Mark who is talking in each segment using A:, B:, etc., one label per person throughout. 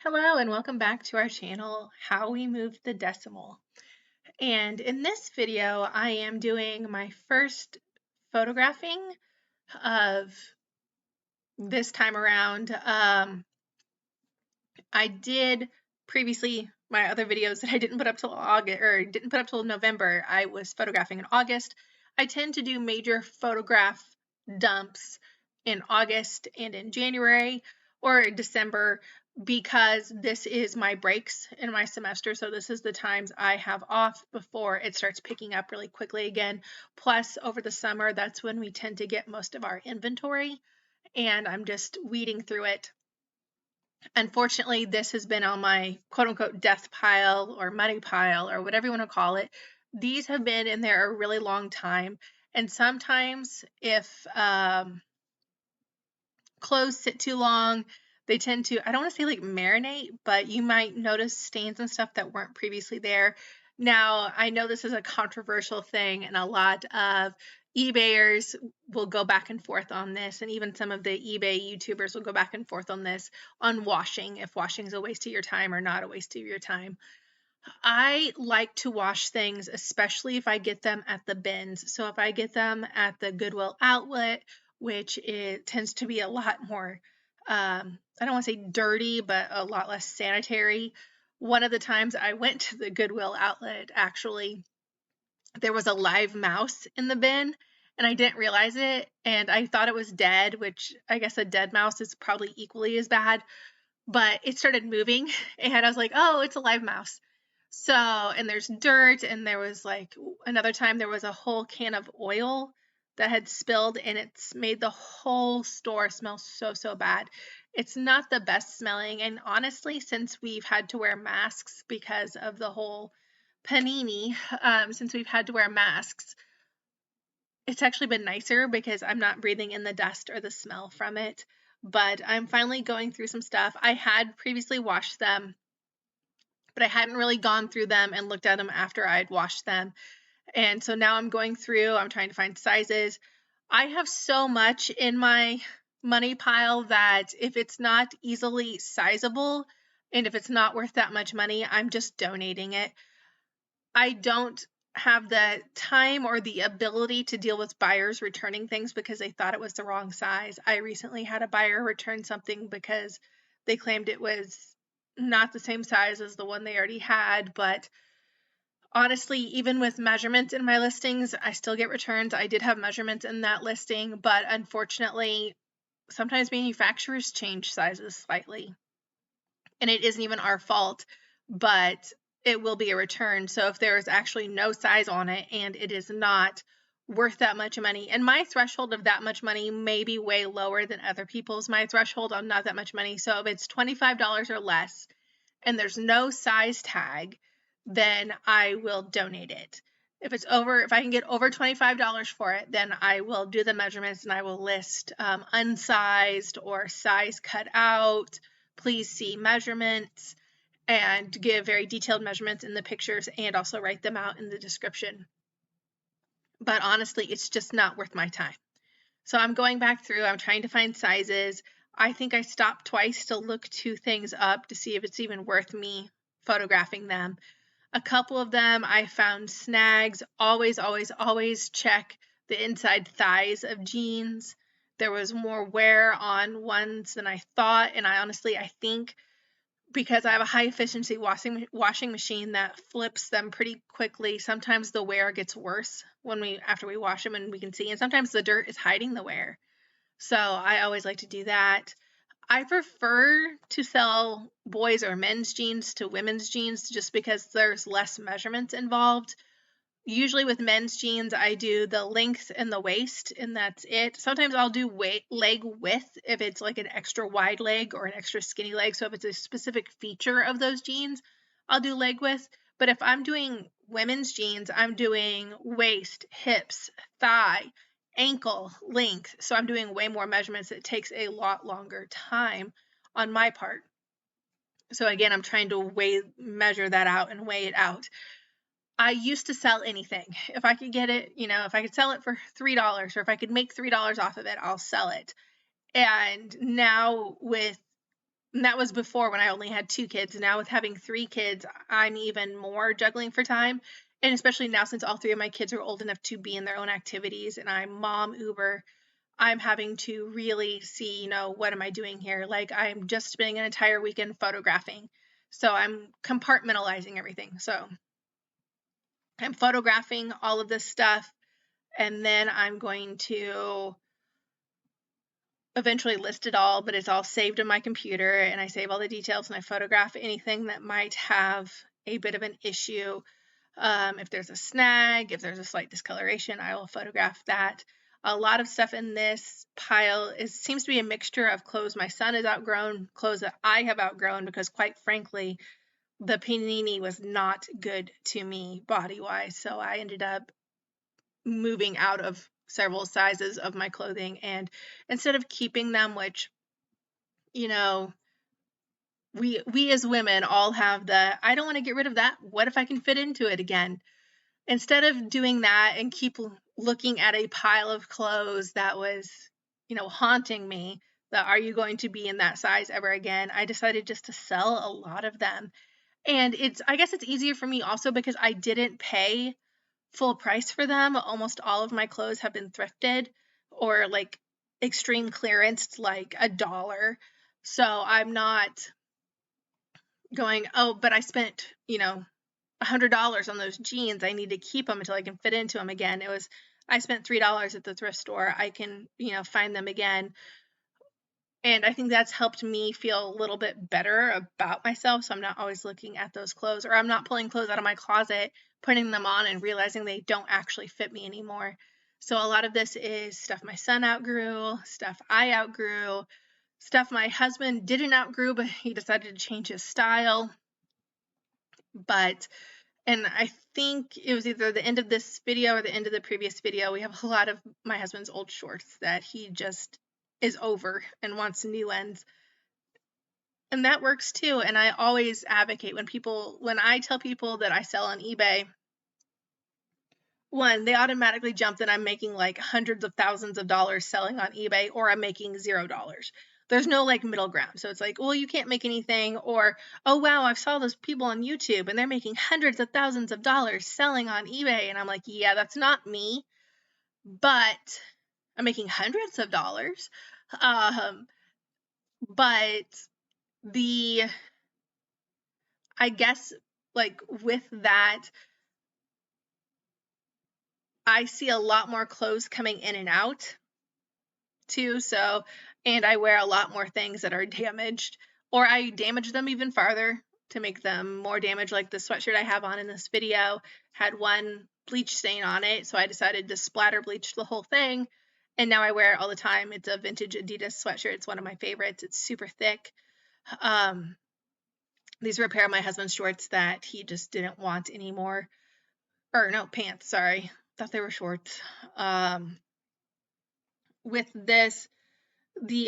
A: Hello and welcome back to our channel, How We Moved the Decimal. And in this video, I am doing my first photographing of this time around. I did previously my other videos that I didn't put up till August or didn't put up till November. I was photographing in August. I tend to do major photograph dumps in August and in January or December because this is my breaks in my semester. So this is the times I have off before it starts picking up really quickly again. Plus, over the summer, that's when we tend to get most of our inventory, and I'm just weeding through it. Unfortunately, this has been on my quote unquote death pile or money pile or whatever you want to call it. These have been in there a really long time. And sometimes, if clothes sit too long, they tend to, I don't want to say like marinate, but you might notice stains and stuff that weren't previously there. Now, I know this is a controversial thing, and a lot of eBayers will go back and forth on this, and even some of the eBay YouTubers will go back and forth on this, on washing, if washing is a waste of your time or not a waste of your time. I like to wash things, especially if I get them at the bins. So if I get them at the Goodwill outlet, which it tends to be a lot more, I don't want to say dirty, but a lot less sanitary. One of the times I went to the Goodwill outlet, actually, there was a live mouse in the bin and I didn't realize it. And I thought it was dead, which I guess a dead mouse is probably equally as bad. But it started moving and I was like, oh, it's a live mouse. So, and there's dirt, and there was like another time there was a whole can of oil that had spilled, and it's made the whole store smell so bad. It's not the best smelling, and honestly, since we've had to wear masks because of the whole panini, since we've had to wear masks, it's actually been nicer because I'm not breathing in the dust or the smell from it. But I'm finally going through some stuff. I had previously washed them, but I hadn't really gone through them and looked at them after I'd washed them. And so now I'm going through, I'm trying to find sizes. I have so much in my money pile that if it's not easily sizable and if it's not worth that much money, I'm just donating it. I don't have the time or the ability to deal with buyers returning things because they thought it was the wrong size. I recently had a buyer return something because they claimed it was not the same size as the one they already had, but honestly, even with measurements in my listings, I still get returns. I did have measurements in that listing, but unfortunately, sometimes manufacturers change sizes slightly, and it isn't even our fault, but it will be a return. So if there is actually no size on it and it is not worth that much money, and my threshold of that much money may be way lower than other people's, my threshold on not that much money. So if it's $25 or less and there's no size tag, then I will donate it. If I can get over $25 for it, then I will do the measurements and I will list unsized or size cut out. Please see measurements, and give very detailed measurements in the pictures and also write them out in the description. But honestly, it's just not worth my time. So I'm going back through, I'm trying to find sizes. I think I stopped twice to look two things up to see if it's even worth me photographing them. A couple of them I found snags. Always check the inside thighs of jeans. There was more wear on ones than I thought, and I think because I have a high efficiency washing machine that flips them pretty quickly, sometimes the wear gets worse after we wash them and we can see, and sometimes the dirt is hiding the wear. So I always like to do that. I prefer to sell boys or men's jeans to women's jeans just because there's less measurements involved. Usually with men's jeans, I do the length and the waist, and that's it. Sometimes I'll do leg width if it's like an extra wide leg or an extra skinny leg. So if it's a specific feature of those jeans, I'll do leg width. But if I'm doing women's jeans, I'm doing waist, hips, thigh, ankle length. So I'm doing way more measurements. It takes a lot longer time on my part. So again, I'm trying to measure that out and weigh it out. I used to sell anything. If I could get it, if I could sell it for $3 or if I could make $3 off of it, I'll sell it. And now with And that was before when I only had 2 kids. Now with having 3 kids, I'm even more juggling for time. And especially now since all 3 of my kids are old enough to be in their own activities and I'm mom Uber, I'm having to really see, what am I doing here? Like I'm just spending an entire weekend photographing. So I'm compartmentalizing everything. So I'm photographing all of this stuff and then I'm going to eventually list it all, but it's all saved in my computer and I save all the details and I photograph anything that might have a bit of an issue. If there's a snag, if there's a slight discoloration, I will photograph that. A lot of stuff in this pile seems to be a mixture of clothes my son has outgrown, clothes that I have outgrown, because quite frankly, the panini was not good to me body-wise. So I ended up moving out of several sizes of my clothing, and instead of keeping them, which we as women all have I don't want to get rid of that, what if I can fit into it again? Instead of doing that and keep looking at a pile of clothes that was haunting me, that are you going to be in that size ever again, I decided just to sell a lot of them. And I guess it's easier for me also because I didn't pay full price for them. Almost all of my clothes have been thrifted or like extreme clearance, like $1. So I'm not going, oh, but I spent, $100 on those jeans. I need to keep them until I can fit into them again. I spent $3 at the thrift store. I can, find them again. And I think that's helped me feel a little bit better about myself. So I'm not always looking at those clothes, or I'm not pulling clothes out of my closet, putting them on and realizing they don't actually fit me anymore. So a lot of this is stuff my son outgrew, stuff I outgrew, stuff my husband didn't outgrow, but he decided to change his style. And I think it was either the end of this video or the end of the previous video, we have a lot of my husband's old shorts that he just is over and wants new ones. And that works too. And I always advocate when I tell people that I sell on eBay, one, they automatically jump that I'm making like hundreds of thousands of dollars selling on eBay, or I'm making $0. There's no like middle ground. So it's like, well, you can't make anything, or, oh, wow, I saw those people on YouTube and they're making hundreds of thousands of dollars selling on eBay. And I'm like, yeah, that's not me, but I'm making hundreds of dollars. But I guess like with that, I see a lot more clothes coming in and out too. So, and I wear a lot more things that are damaged, or I damage them even farther to make them more damaged. Like the sweatshirt I have on in this video had one bleach stain on it. So I decided to splatter bleach the whole thing. And now I wear it all the time. It's a vintage Adidas sweatshirt. It's one of my favorites. It's super thick. These were a pair of my husband's shorts that he just didn't want anymore. Or no, pants, sorry. Thought they were shorts. With this,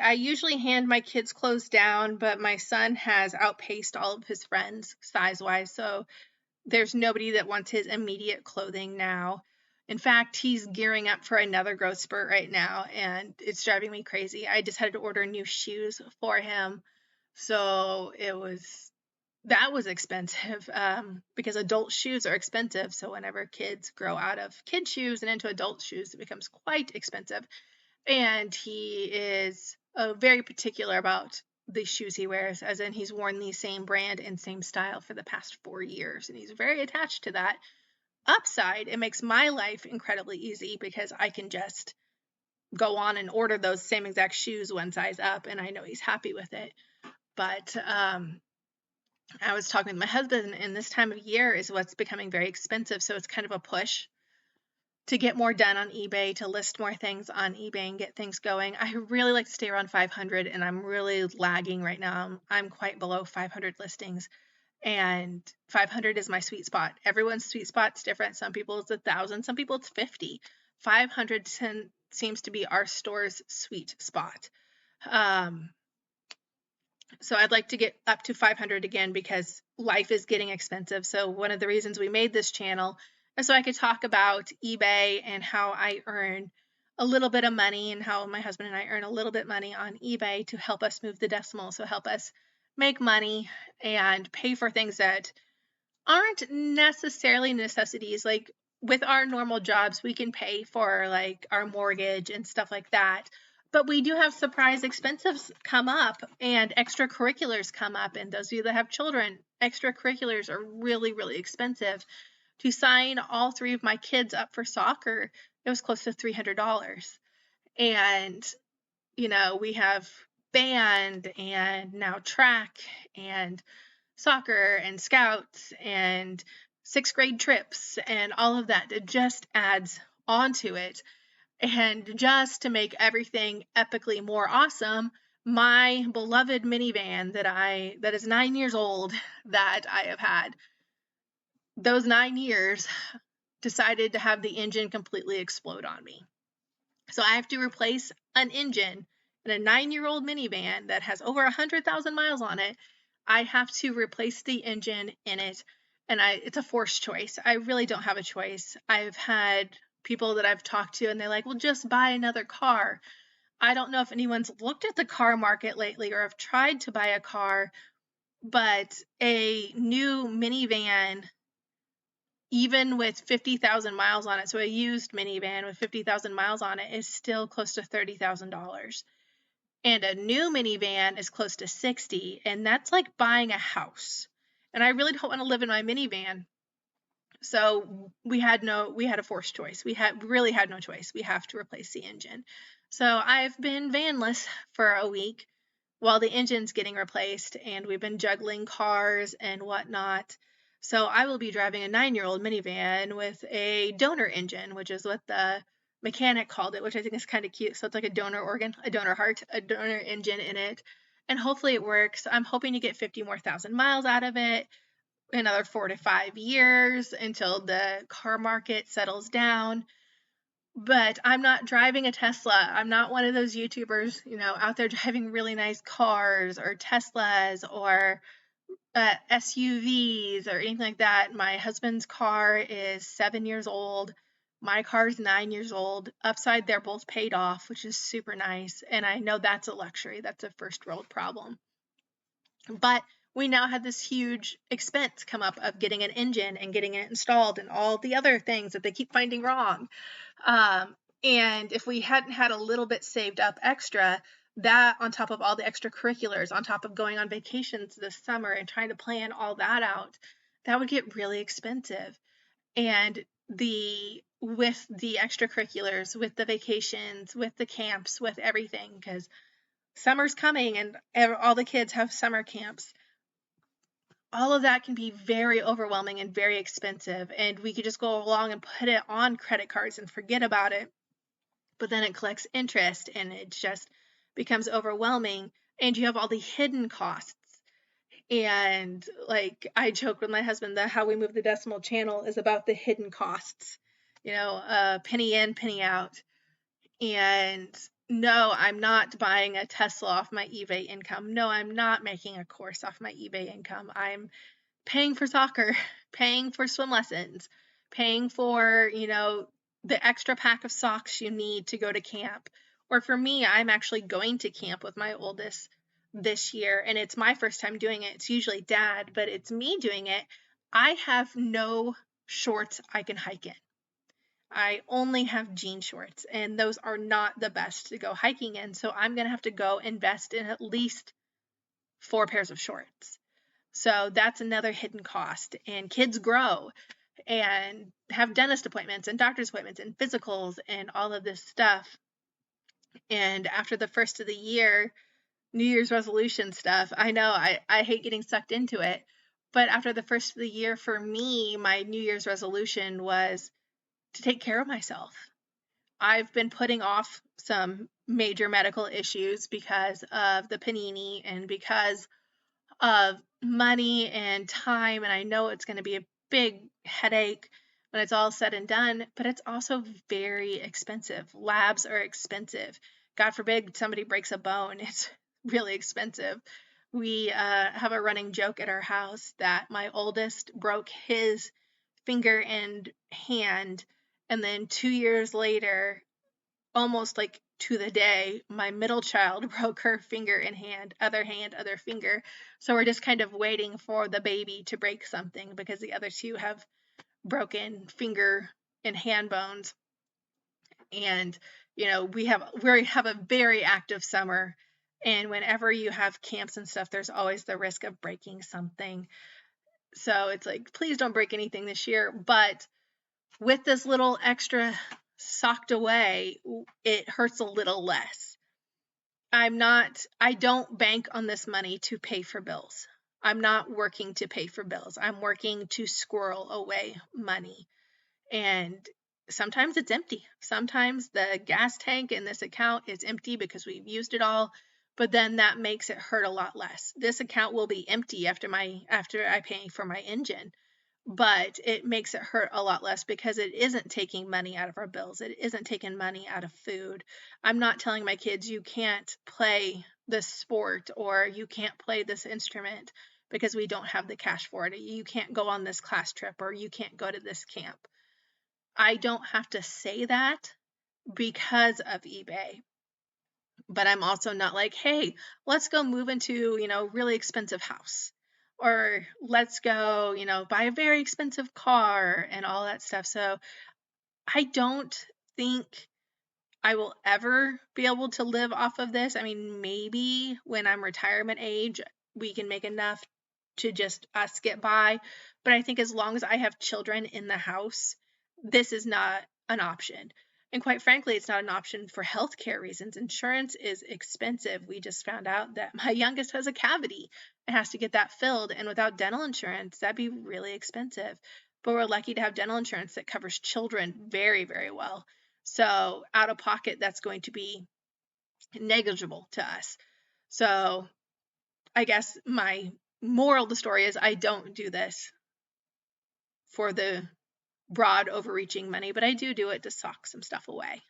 A: I usually hand my kids' clothes down, but my son has outpaced all of his friends size-wise, so there's nobody that wants his immediate clothing now. In fact, he's gearing up for another growth spurt right now, and it's driving me crazy. I just had to order new shoes for him, so that was expensive, because adult shoes are expensive. So whenever kids grow out of kid shoes and into adult shoes, it becomes quite expensive. And he is very particular about the shoes he wears, as in he's worn the same brand and same style for the past 4 years, and he's very attached to that. Upside, it makes my life incredibly easy because I can just go on and order those same exact shoes one size up, and I know he's happy with it. But I was talking with my husband, and this time of year is what's becoming very expensive, so it's kind of a push to get more done on eBay, to list more things on eBay and get things going. I really like to stay around 500, and I'm really lagging right now. I'm quite below 500 listings, and 500 is my sweet spot. Everyone's sweet spot's different. Some people it's 1,000, some people it's 50. 500 seems to be our store's sweet spot. So I'd like to get up to 500 again because life is getting expensive. So one of the reasons we made this channel is so I could talk about eBay and how I earn a little bit of money, and how my husband and I earn a little bit of money on eBay to help us move the decimal. So help us make money and pay for things that aren't necessarily necessities. Like with our normal jobs, we can pay for like our mortgage and stuff like that. But we do have surprise expenses come up and extracurriculars come up. And those of you that have children, extracurriculars are really, really expensive. To sign all three of my kids up for soccer, it was close to $300. And, we have band and now track and soccer and scouts and sixth grade trips and all of that. It just adds onto it. And just to make everything epically more awesome, my beloved minivan that is 9 years old that I have had, those 9 years decided to have the engine completely explode on me. So I have to replace an engine in a 9-year-old minivan that has over 100,000 miles on it. I have to replace the engine in it, and it's a forced choice. I really don't have a choice. I've had people that I've talked to, and they're like, well, just buy another car. I don't know if anyone's looked at the car market lately or have tried to buy a car, but a new minivan, even with 50,000 miles on it, so a used minivan with 50,000 miles on it, is still close to $30,000. And a new minivan is close to 60, and that's like buying a house. And I really don't want to live in my minivan. So we had a forced choice. We really had no choice. We have to replace the engine. So I've been vanless for a week while the engine's getting replaced, and we've been juggling cars and whatnot. So I will be driving a 9-year-old minivan with a donor engine, which is what the mechanic called it, which I think is kind of cute. So it's like a donor organ, a donor heart, a donor engine in it. And hopefully it works. I'm hoping to get 50 more thousand miles out of it, another 4 to 5 years until the car market settles down. But I'm not driving a Tesla. I'm not one of those YouTubers, out there driving really nice cars or Teslas or SUVs or anything like that. My husband's car is 7 years old. My car's 9 years old. Upside, they're both paid off, which is super nice. And I know that's a luxury. That's a first world problem. But we now had this huge expense come up of getting an engine and getting it installed and all the other things that they keep finding wrong. And if we hadn't had a little bit saved up extra, that on top of all the extracurriculars, on top of going on vacations this summer and trying to plan all that out, that would get really expensive. And with the extracurriculars, with the vacations, with the camps, with everything, because summer's coming and all the kids have summer camps. All of that can be very overwhelming and very expensive, and we could just go along and put it on credit cards and forget about it. But then it collects interest and it just becomes overwhelming, and you have all the hidden costs. And like I joke with my husband that how we move the decimal channel is about the hidden costs, penny in, penny out. And no, I'm not buying a Tesla off my eBay income. No, I'm not making a course off my eBay income. I'm paying for soccer, paying for swim lessons, paying for, the extra pack of socks you need to go to camp. Or for me, I'm actually going to camp with my oldest this year, and it's my first time doing it. It's usually dad, but it's me doing it. I have no shorts I can hike in. I only have jean shorts, and those are not the best to go hiking in. So I'm going to have to go invest in at least 4 pairs of shorts. So that's another hidden cost. And kids grow and have dentist appointments and doctor's appointments and physicals and all of this stuff. And after the first of the year, New Year's resolution stuff, I know I hate getting sucked into it. But after the first of the year, for me, my New Year's resolution was to take care of myself. I've been putting off some major medical issues because of the panini and because of money and time, and I know it's going to be a big headache when it's all said and done, but it's also very expensive. Labs are expensive. God forbid somebody breaks a bone. It's really expensive. We have a running joke at our house that my oldest broke his finger and hand, and then 2 years later, almost like to the day, my middle child broke her finger and hand, other finger. So we're just kind of waiting for the baby to break something because the other two have broken finger and hand bones. And, we have a very active summer. And whenever you have camps and stuff, there's always the risk of breaking something. So it's like, please don't break anything this year. But with this little extra socked away, it hurts a little less. I don't bank on this money to pay for bills. I'm not working to pay for bills. I'm working to squirrel away money. And sometimes it's empty. Sometimes the gas tank in this account is empty because we've used it all, but then that makes it hurt a lot less. This account will be empty after I pay for my engine, but it makes it hurt a lot less because it isn't taking money out of our bills. It isn't taking money out of food. I'm not telling my kids you can't play this sport or you can't play this instrument because we don't have the cash for it. You can't go on this class trip or you can't go to this camp. I don't have to say that because of eBay. But I'm also not like, hey, let's go move into, really expensive house. Or let's go, buy a very expensive car and all that stuff. So I don't think I will ever be able to live off of this. I mean, maybe when I'm retirement age, we can make enough to just us get by. But I think as long as I have children in the house, this is not an option. And quite frankly, it's not an option for healthcare reasons. Insurance is expensive. We just found out that my youngest has a cavity and has to get that filled. And without dental insurance, that'd be really expensive. But we're lucky to have dental insurance that covers children very, very well. So out of pocket, that's going to be negligible to us. So I guess my moral of the story is I don't do this for the broad overreaching money, but I do it to sock some stuff away.